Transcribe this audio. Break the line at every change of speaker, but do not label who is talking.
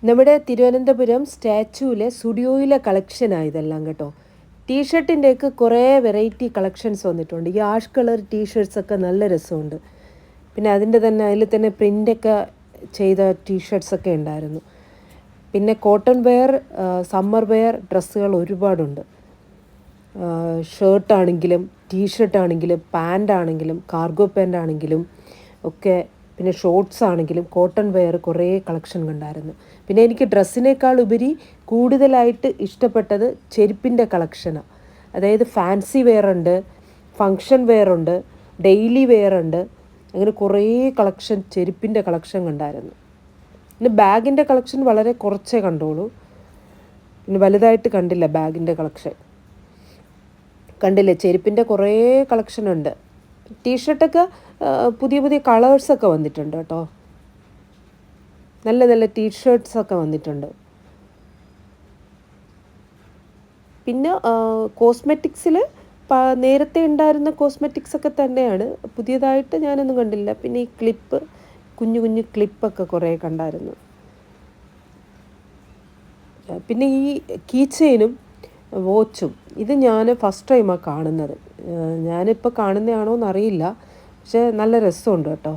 നമ്മുടെ തിരുവനന്തപുരം സ്റ്റാച്യൂവിലെ സ്റ്റുഡിയോയിലെ കളക്ഷനാണ് ഇതെല്ലാം കേട്ടോ. ടീഷർട്ടിൻ്റെയൊക്കെ കുറേ വെറൈറ്റി കളക്ഷൻസ് വന്നിട്ടുണ്ട്. ഈ ആഷ് കളർ ടീഷർട്ട്സൊക്കെ നല്ല രസമുണ്ട്. പിന്നെ അതിൻ്റെ തന്നെ അതിൽ തന്നെ പ്രിൻ്റൊക്കെ ചെയ്ത ടീഷർട്ട്സൊക്കെ ഉണ്ടായിരുന്നു. പിന്നെ കോട്ടൺ വെയർ, സമ്മർ വെയർ ഡ്രസ്സുകൾ ഒരുപാടുണ്ട്. ഷർട്ടാണെങ്കിലും ടീഷർട്ടാണെങ്കിലും പാൻ്റാണെങ്കിലും കാർഗോ പാൻ്റാണെങ്കിലും ഒക്കെ, പിന്നെ ഷോർട്ട്സ് ആണെങ്കിലും കോട്ടൺ വെയർ കുറേ കളക്ഷൻ കണ്ടായിരുന്നു. പിന്നെ എനിക്ക് ഡ്രസ്സിനേക്കാൾ ഉപരി കൂടുതലായിട്ട് ഇഷ്ടപ്പെട്ടത് ചെരുപ്പിൻ്റെ കളക്ഷനാണ്. അതായത് ഫാൻസി വെയർ ഉണ്ട്, ഫങ്ഷൻ വെയർ ഉണ്ട്, ഡെയിലി വെയർ ഉണ്ട്. അങ്ങനെ കുറേ കളക്ഷൻ ചെരുപ്പിൻ്റെ കളക്ഷൻ കണ്ടായിരുന്നു. പിന്നെ ബാഗിൻ്റെ കളക്ഷൻ വളരെ കുറച്ചേ കണ്ടോളൂ. പിന്നെ വലുതായിട്ട് കണ്ടില്ല ബാഗിൻ്റെ കളക്ഷൻ. കണ്ടില്ലേ, ചെരുപ്പിൻ്റെ കുറേ കളക്ഷൻ ഉണ്ട്. ടീഷർട്ടൊക്കെ പുതിയ പുതിയ കളേഴ്സൊക്കെ വന്നിട്ടുണ്ട് കേട്ടോ. നല്ല നല്ല ടീഷർട്ട്സൊക്കെ വന്നിട്ടുണ്ട്. പിന്നെ കോസ്മെറ്റിക്സിൽ നേരത്തെ ഉണ്ടായിരുന്ന കോസ്മെറ്റിക്സൊക്കെ തന്നെയാണ്, പുതിയതായിട്ട് ഞാനൊന്നും കണ്ടില്ല. പിന്നെ ഈ ക്ലിപ്പ്, കുഞ്ഞു കുഞ്ഞു ക്ലിപ്പൊക്കെ കുറേ കണ്ടായിരുന്നു. പിന്നെ ഈ കീ ചെയിനും വാച്ചും ഇത് ഞാൻ ഫസ്റ്റ് ടൈമാണ് കാണുന്നത്. ഞാനിപ്പോൾ കാണുന്നതാണോ എന്നറിയില്ല, പക്ഷേ നല്ല രസമുണ്ട് കേട്ടോ.